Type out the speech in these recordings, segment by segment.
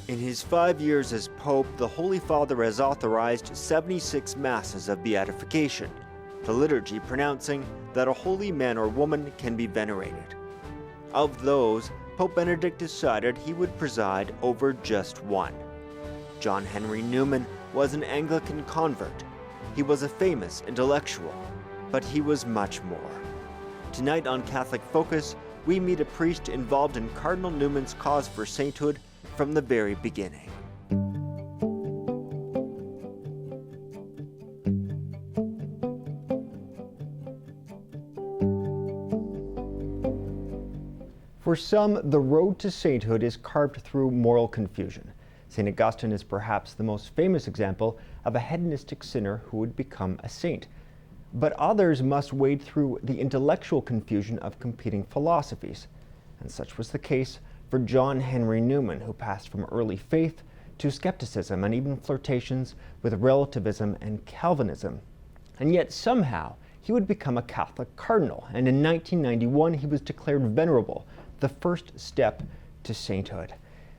In his 5 years as Pope, the Holy Father has authorized 76 masses of beatification, the liturgy pronouncing that a holy man or woman can be venerated. Of those, Pope Benedict decided he would preside over just one. John Henry Newman was an Anglican convert. He was a famous intellectual, but he was much more. Tonight on Catholic Focus, we meet a priest involved in Cardinal Newman's cause for sainthood from the very beginning. For some, the road to sainthood is carved through moral confusion. St. Augustine is perhaps the most famous example of a hedonistic sinner who would become a saint. But others must wade through the intellectual confusion of competing philosophies. And such was the case for John Henry Newman, who passed from early faith to skepticism and even flirtations with relativism and Calvinism. And yet somehow he would become a Catholic cardinal, and in 1991 he was declared venerable, the first step to sainthood.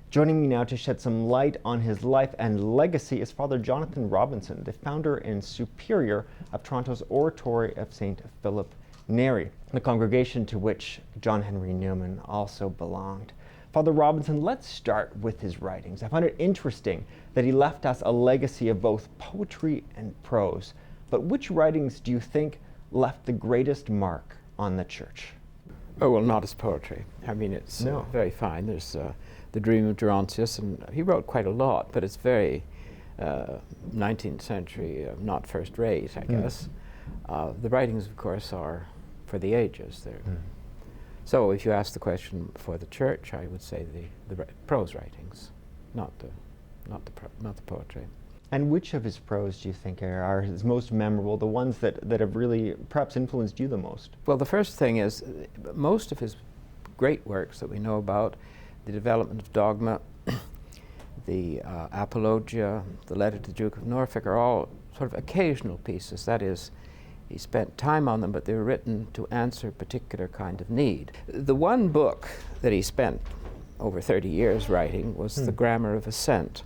Joining me now to shed some light on his life and legacy is Father Jonathan Robinson, the founder and superior of Toronto's Oratory of St. Philip Neri, the congregation to which John Henry Newman also belonged. Father Robinson, let's start with his writings. I find it interesting that he left us a legacy of both poetry and prose. But which writings do you think left the greatest mark on the Church? Oh, well, not as poetry. I mean, it's very fine. There's The Dream of Gerontius, and he wrote quite a lot, but it's very 19th century, not first rate, I guess. The writings, of course, are for the ages. So if you ask the question for the Church, I would say the prose writings, not the poetry. And which of his prose do you think are his most memorable, the ones that have really perhaps influenced you the most? Well, the first thing is most of his great works that we know about, the development of dogma, the Apologia, the letter to the Duke of Norfolk, are all sort of occasional pieces. That is, he spent time on them, but they were written to answer a particular kind of need. The one book that he spent over 30 years writing was The Grammar of Assent.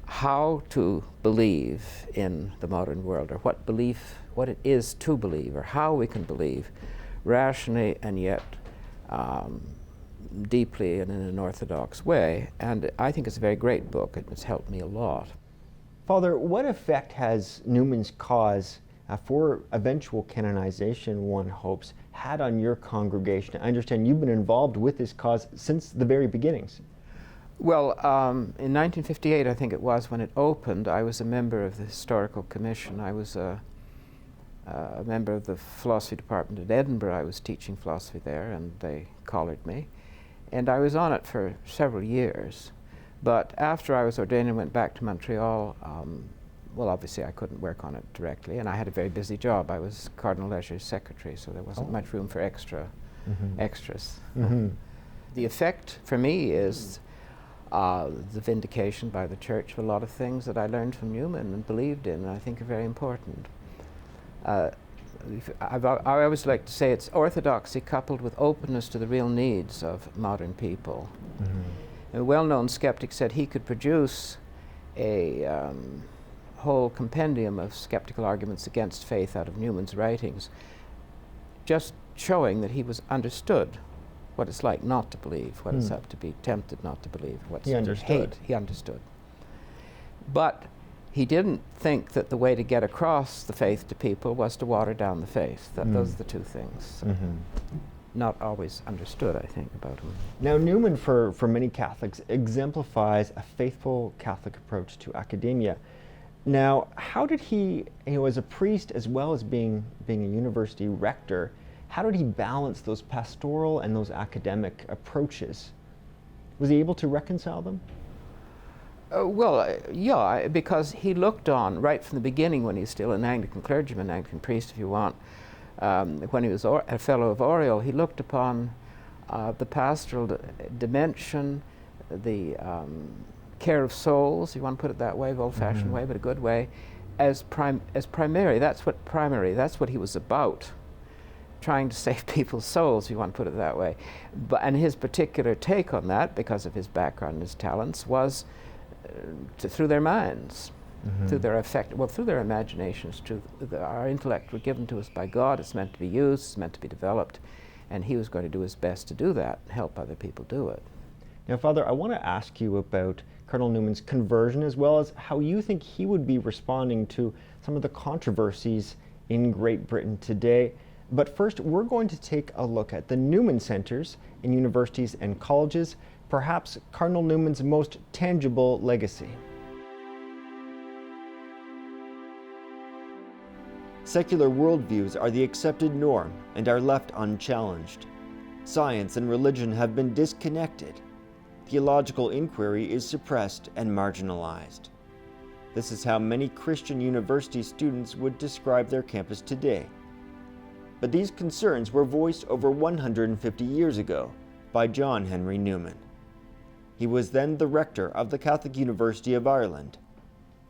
How to believe in the modern world, or what it is to believe, or how we can believe rationally and yet deeply and in an orthodox way. And I think it's a very great book. It's helped me a lot. Father, what effect has Newman's cause for eventual canonization, one hopes, had on your congregation? I understand you've been involved with this cause since the very beginnings. Well, in 1958, I think it was, when it opened, I was a member of the Historical Commission. I was a member of the philosophy department at Edinburgh. I was teaching philosophy there, and they collared me. And I was on it for several years. But after I was ordained and went back to Montreal, well, obviously I couldn't work on it directly, and I had a very busy job. I was Cardinal Leisure's secretary, so there wasn't much room for extras. The effect for me is the vindication by the Church of a lot of things that I learned from Newman and believed in, and I think are very important. I always like to say it's orthodoxy coupled with openness to the real needs of modern people. A well-known skeptic said he could produce a whole compendium of skeptical arguments against faith out of Newman's writings, just showing that he was understood what it's like not to believe, what it's up to be tempted not to believe, what's to hate. He understood. But he didn't think that the way to get across the faith to people was to water down the faith. Those are the two things. Not always understood, I think, about him. Now, Newman, for many Catholics, exemplifies a faithful Catholic approach to academia. Now, how did he, as a priest as well as being a university rector, how did he balance those pastoral and those academic approaches? Was he able to reconcile them? Yeah, because he looked on, right from the beginning when he was still an Anglican clergyman, Anglican priest if you want, when he was a fellow of Oriel, he looked upon the pastoral dimension, the care of souls, you want to put it that way, old-fashioned way, but a good way, as primary. That's what he was about. trying to save people's souls, if you want to put it that way. And his particular take on that, because of his background and his talents, was through their minds, through their through their imaginations. Our intellect were given to us by God. It's meant to be used, it's meant to be developed, and he was going to do his best to do that, help other people do it. Now, Father, I want to ask you about Cardinal Newman's conversion, as well as how you think he would be responding to some of the controversies in Great Britain today. But first, we're going to take a look at the Newman Centers in universities and colleges, perhaps Cardinal Newman's most tangible legacy. Secular worldviews are the accepted norm and are left unchallenged. Science and religion have been disconnected. Theological inquiry is suppressed and marginalized. This is how many Christian university students would describe their campus today. But these concerns were voiced over 150 years ago by John Henry Newman. He was then the rector of the Catholic University of Ireland.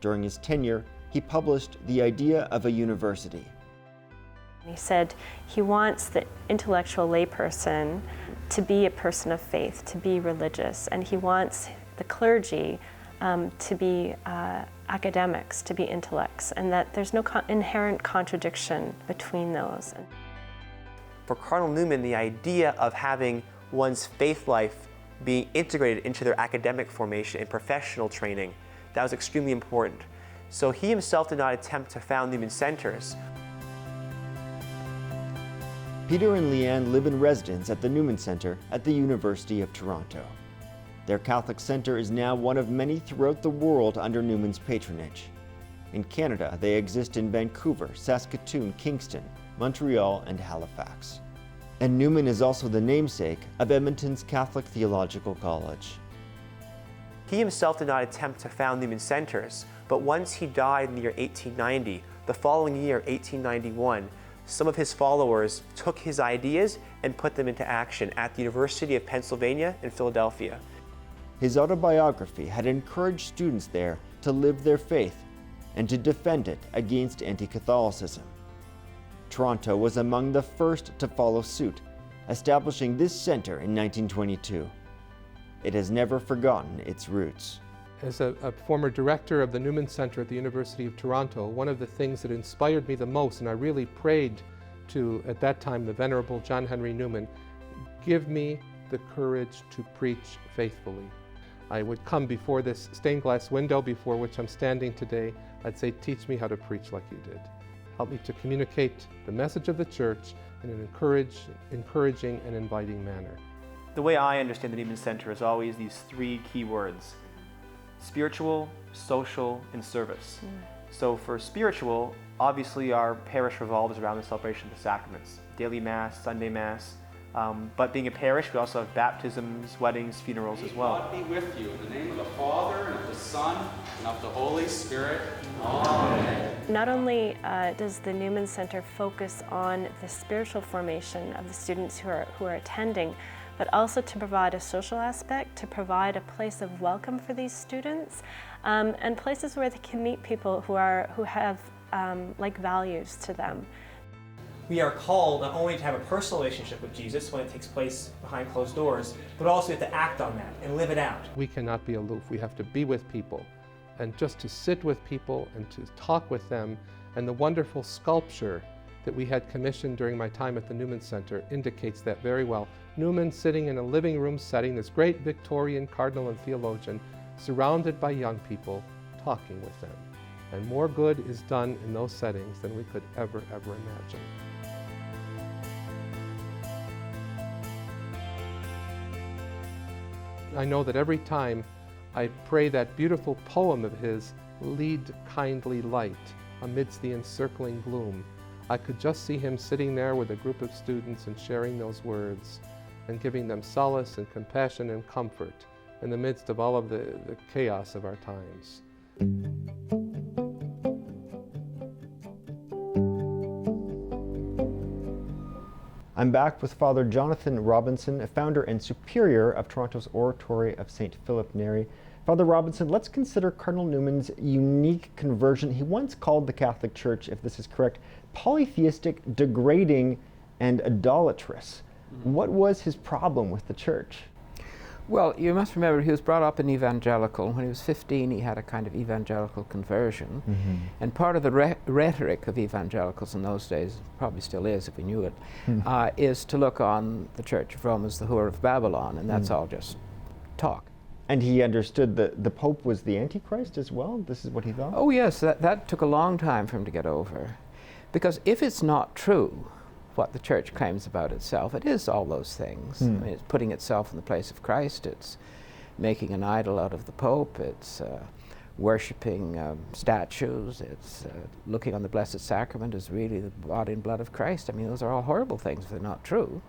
During his tenure, he published The Idea of a University. He said he wants the intellectual layperson to be a person of faith, to be religious, and he wants the clergy to be academics, to be intellects, and that there's no inherent contradiction between those. For Cardinal Newman, the idea of having one's faith life being integrated into their academic formation and professional training, that was extremely important. So he himself did not attempt to found Newman Centers. Peter and Leanne live in residence at the Newman Center at the University of Toronto. Their Catholic center is now one of many throughout the world under Newman's patronage. In Canada, they exist in Vancouver, Saskatoon, Kingston, Montreal, and Halifax. And Newman is also the namesake of Edmonton's Catholic Theological College. He himself did not attempt to found Newman Centers, but once he died in the year 1890, the following year, 1891, some of his followers took his ideas and put them into action at the University of Pennsylvania in Philadelphia. His autobiography had encouraged students there to live their faith and to defend it against anti-Catholicism. Toronto was among the first to follow suit, establishing this center in 1922. It has never forgotten its roots. As a former director of the Newman Center at the University of Toronto, one of the things that inspired me the most, and I really prayed to, at that time, the Venerable John Henry Newman, give me the courage to preach faithfully. I would come before this stained glass window before which I'm standing today. I'd say, teach me how to preach like you did. Help me to communicate the message of the church in an encouraging and inviting manner. The way I understand the Newman Center is always these three key words: spiritual, social, and service. So for spiritual, obviously our parish revolves around the celebration of the sacraments, daily Mass, Sunday Mass. But being a parish, we also have baptisms, weddings, funerals as well. God be with you. In the name of the Father, and of the Son, and of the Holy Spirit. Amen. Not only does the Newman Center focus on the spiritual formation of the students who are attending, but also to provide a social aspect, to provide a place of welcome for these students, and places where they can meet people who have like values to them. We are called not only to have a personal relationship with Jesus when it takes place behind closed doors, but also we have to act on that and live it out. We cannot be aloof. We have to be with people, and just to sit with people and to talk with them. And the wonderful sculpture that we had commissioned during my time at the Newman Center indicates that very well. Newman sitting in a living room setting, this great Victorian cardinal and theologian, surrounded by young people, talking with them. And more good is done in those settings than we could ever imagine. I know that every time I pray that beautiful poem of his, "Lead kindly light amidst the encircling gloom," I could just see him sitting there with a group of students and sharing those words and giving them solace and compassion and comfort in the midst of all of the chaos of our times. I'm back with Father Jonathan Robinson, founder and superior of Toronto's Oratory of St. Philip Neri. Father Robinson, let's consider Cardinal Newman's unique conversion. He once called the Catholic Church, if this is correct, polytheistic, degrading, and idolatrous. What was his problem with the church? Well, you must remember he was brought up in evangelical. When he was 15, he had a kind of evangelical conversion. And part of the rhetoric of evangelicals in those days, probably still is if we knew it, is to look on the Church of Rome as the whore of Babylon, and that's all just talk. And he understood that the Pope was the Antichrist as well? This is what he thought? Oh yes, that took a long time for him to get over. Because if it's not true, what the church claims about itself, it is all those things. I mean, it's putting itself in the place of Christ, it's making an idol out of the Pope, it's worshipping statues, it's looking on the Blessed Sacrament as really the body and blood of Christ. I mean, those are all horrible things if they're not true.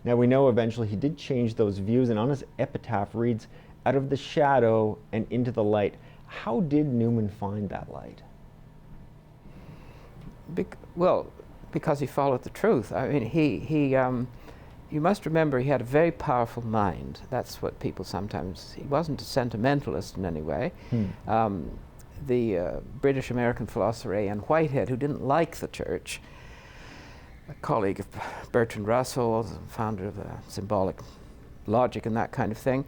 Now we know eventually he did change those views, and on his epitaph reads, "Out of the shadow and into the light." How did Newman find that light? Well, because he followed the truth. I mean, you must remember he had a very powerful mind. That's what people sometimes, he wasn't a sentimentalist in any way. The British-American philosopher A.N. Whitehead, who didn't like the church, a colleague of Bertrand Russell, the founder of symbolic logic and that kind of thing,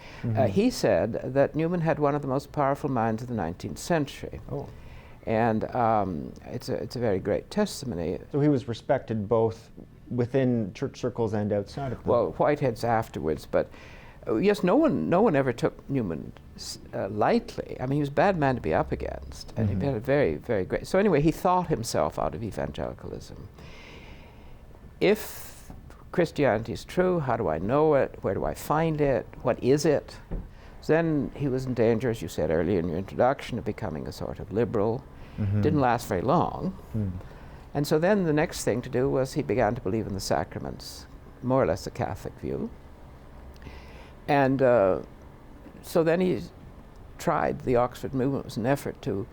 he said that Newman had one of the most powerful minds of the 19th century. Oh. And it's a very great testimony. So he was respected both within church circles and outside of them? Well, Whitehead's afterwards, but yes, no one ever took Newman lightly. I mean, he was a bad man to be up against, and he had a very, very great... So anyway, he thought himself out of evangelicalism. If Christianity is true, how do I know it? Where do I find it? What is it? So then he was in danger, as you said earlier in your introduction, of becoming a sort of liberal. Didn't last very long. And so then the next thing to do was he began to believe in the sacraments, more or less a Catholic view. And so then he tried the Oxford movement. It was an effort to,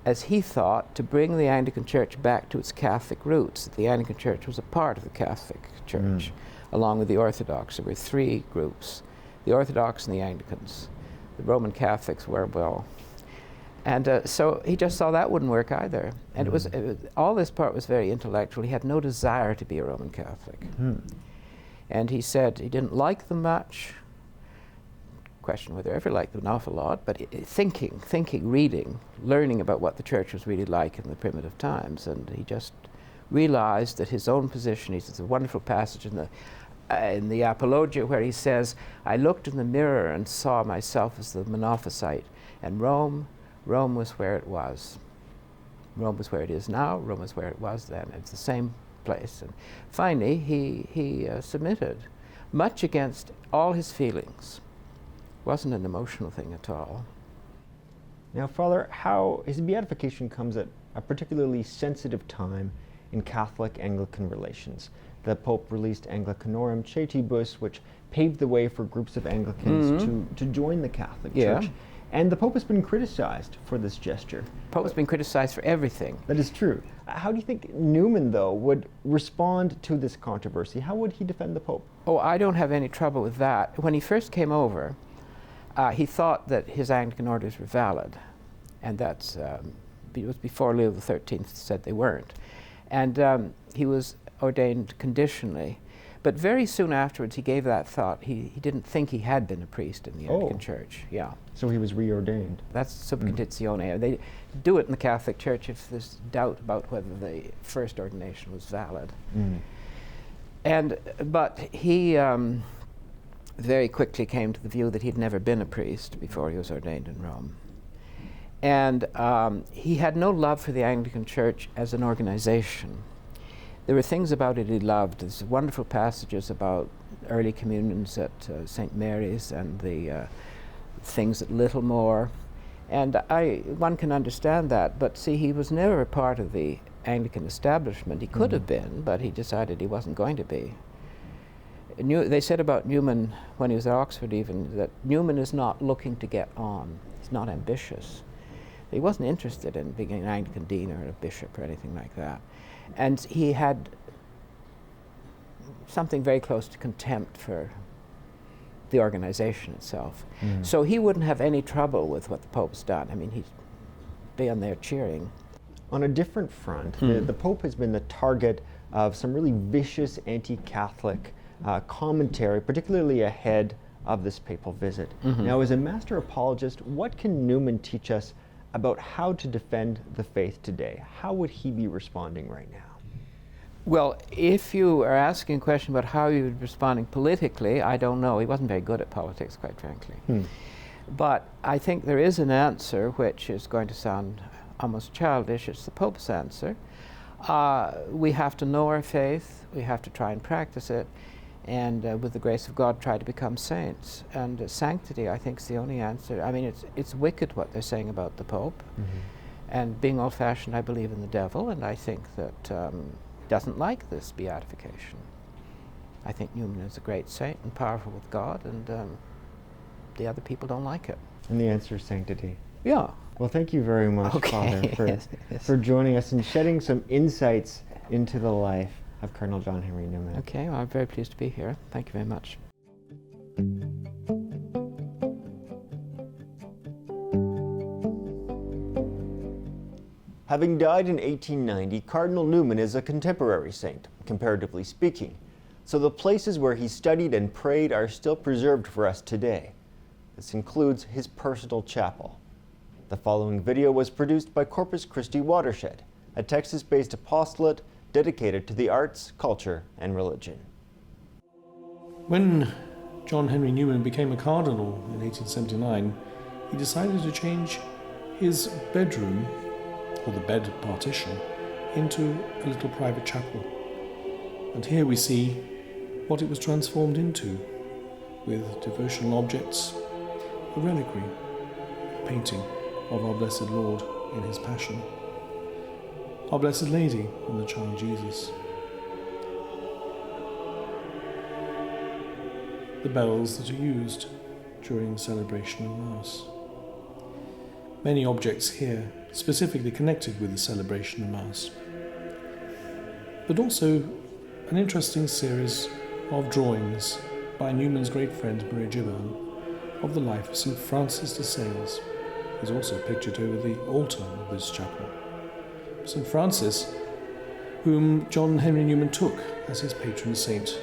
as he thought, to bring the Anglican Church back to its Catholic roots. The Anglican Church was a part of the Catholic Church, along with the Orthodox. There were three groups, the Orthodox and the Anglicans. The Roman Catholics were, well, and so he just saw that wouldn't work either. And it was all this part was very intellectual. He had no desire to be a Roman Catholic. And he said he didn't like them much. Question whether he ever liked them an awful lot, but thinking, reading, learning about what the church was really like in the primitive times. And he just realized that his own position, there's a wonderful passage in the Apologia where he says, "I looked in the mirror and saw myself as the Monophysite, and Rome was where it was. Rome was where it is now, Rome was where it was then. It's the same place." And finally, he submitted, much against all his feelings. It wasn't an emotional thing at all. Now, Father, how his beatification comes at a particularly sensitive time in Catholic-Anglican relations. The Pope released Anglicanorum Cetibus, which paved the way for groups of Anglicans to join the Catholic Church. And the Pope has been criticized for this gesture. The Pope has been criticized for everything. That is true. How do you think Newman, though, would respond to this controversy? How would he defend the Pope? Oh, I don't have any trouble with that. When he first came over, he thought that his Anglican orders were valid, and that's it was before Leo XIII said they weren't. And he was ordained conditionally. But very soon afterwards, he gave that thought. He didn't think he had been a priest in the Anglican Church. Yeah. So he was reordained. That's sub conditione. They do it in the Catholic Church if there's doubt about whether the first ordination was valid. But he very quickly came to the view that he'd never been a priest before he was ordained in Rome. And he had no love for the Anglican Church as an organization. There were things about it he loved. There's wonderful passages about early communions at St. Mary's and the things at Littlemore. And one can understand that, but see, he was never a part of the Anglican establishment. He could have been, but he decided he wasn't going to be. They said about Newman, when he was at Oxford even, that Newman is not looking to get on. He's not ambitious. He wasn't interested in being an Anglican dean or a bishop or anything like that. And he had something very close to contempt for the organization itself. So he wouldn't have any trouble with what the Pope's done. I mean, he'd be on there cheering. On a different front, the Pope has been the target of some really vicious anti-Catholic commentary, particularly ahead of this papal visit. Now, as a master apologist, what can Newman teach us about how to defend the faith today? How would he be responding right now? Well, if you are asking a question about how he was responding politically, I don't know. He wasn't very good at politics, quite frankly. But I think there is an answer which is going to sound almost childish. It's the Pope's answer. We have to know our faith, we have to try and practice it, and with the grace of God try to become saints. And sanctity, I think, is the only answer. I mean, it's wicked what they're saying about the Pope. And being old-fashioned, I believe in the devil, and I think that doesn't like this beatification. I think Newman is a great saint and powerful with God, and the other people don't like it. And the answer is sanctity. Yeah. Well, thank you very much, Father, for joining us and shedding some insights into the life of Cardinal John Henry Newman. Okay, well, I'm very pleased to be here. Thank you very much. Having died in 1890, Cardinal Newman is a contemporary saint, comparatively speaking. So the places where he studied and prayed are still preserved for us today. This includes his personal chapel. The following video was produced by Corpus Christi Watershed, a Texas-based apostolate dedicated to the arts, culture, and religion. When John Henry Newman became a cardinal in 1879, he decided to change his bedroom, or the bed partition, into a little private chapel. And here we see what it was transformed into, with devotional objects, a reliquary, a painting of our Blessed Lord in his Passion, our Blessed Lady and the Child Jesus, the bells that are used during celebration of Mass. Many objects here specifically connected with the celebration of Mass, but also an interesting series of drawings by Newman's great friend Marie Gibbon of the life of St. Francis de Sales. Is also pictured over the altar of this chapel. St. Francis, whom John Henry Newman took as his patron saint,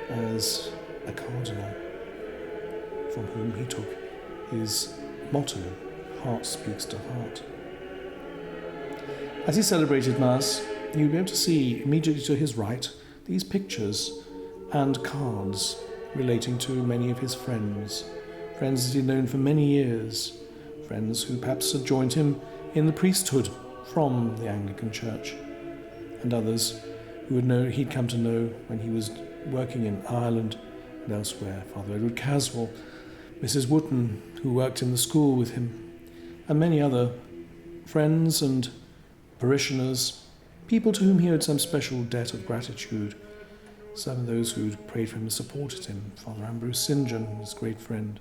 as a cardinal, from whom he took his motto, "Heart speaks to heart." As he celebrated Mass, you would be able to see immediately to his right these pictures and cards relating to many of his friends that he'd known for many years, friends who perhaps had joined him in the priesthood from the Anglican Church, and others who he'd come to know when he was working in Ireland and elsewhere. Father Edward Caswell, Mrs. Wotton, who worked in the school with him, and many other friends and parishioners, people to whom he owed some special debt of gratitude. Some of those who'd prayed for him and supported him, Father Ambrose St. John, his great friend,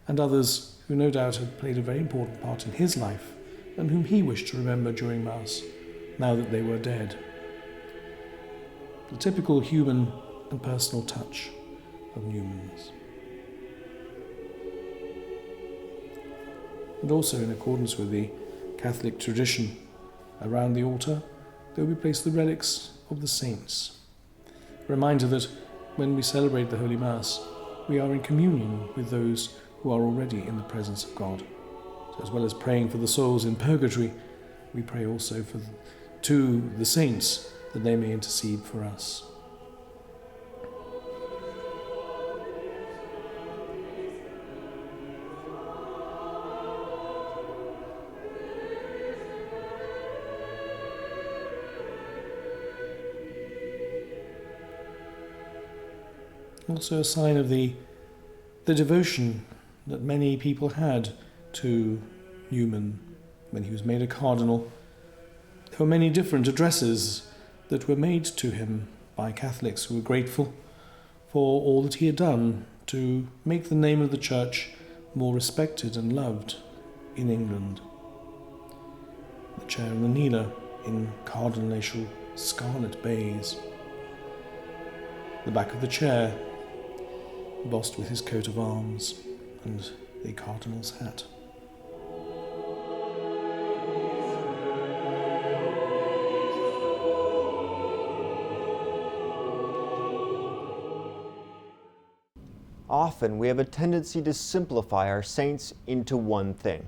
and others who no doubt had played a very important part in his life and whom he wished to remember during Mass, now that they were dead. The typical human and personal touch of Newman's. And also in accordance with the Catholic tradition, around the altar there will be placed the relics of the saints. A reminder that when we celebrate the Holy Mass, we are in communion with those who are already in the presence of God. So as well as praying for the souls in purgatory, we pray also to the saints that they may intercede for us. Also a sign of the devotion that many people had to Newman when he was made a cardinal. There were many different addresses that were made to him by Catholics who were grateful for all that he had done to make the name of the Church more respected and loved in England. The chair and the kneeler in cardinalatial scarlet baize. The back of the chair embossed with his coat of arms and the cardinal's hat. Often we have a tendency to simplify our saints into one thing.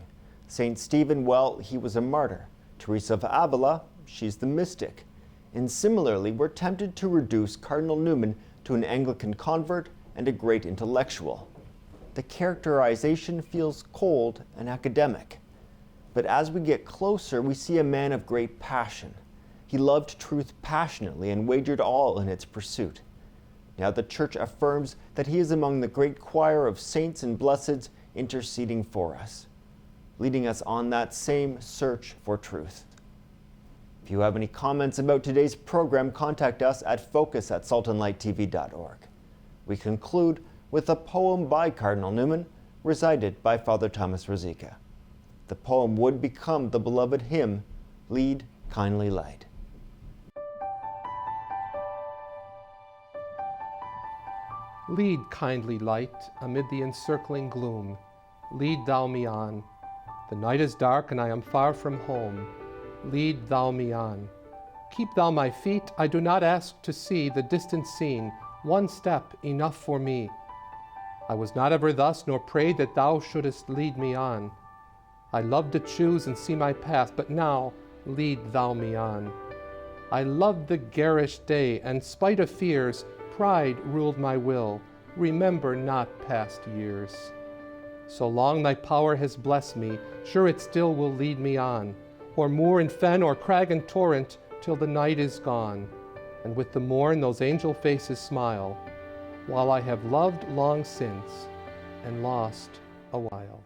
St. Stephen, well, he was a martyr. Teresa of Avila, she's the mystic. And similarly, we're tempted to reduce Cardinal Newman to an Anglican convert and a great intellectual. The characterization feels cold and academic. But as we get closer, we see a man of great passion. He loved truth passionately and wagered all in its pursuit. Now the Church affirms that he is among the great choir of saints and blesseds interceding for us, leading us on that same search for truth. If you have any comments about today's program, contact us at focus@saltandlighttv.org. We conclude with a poem by Cardinal Newman, recited by Father Thomas Rosica. The poem would become the beloved hymn, Lead, Kindly Light. Lead, kindly light, amid the encircling gloom. Lead thou me on. The night is dark and I am far from home. Lead thou me on. Keep thou my feet, I do not ask to see the distant scene, one step enough for me. I was not ever thus, nor prayed that thou shouldest lead me on. I loved to choose and see my path, but now lead thou me on. I loved the garish day, and spite of fears, pride ruled my will. Remember not past years. So long thy power has blessed me, sure it still will lead me on, o'er moor and fen, or crag and torrent, till the night is gone, and with the morn those angel faces smile, while I have loved long since and lost a while.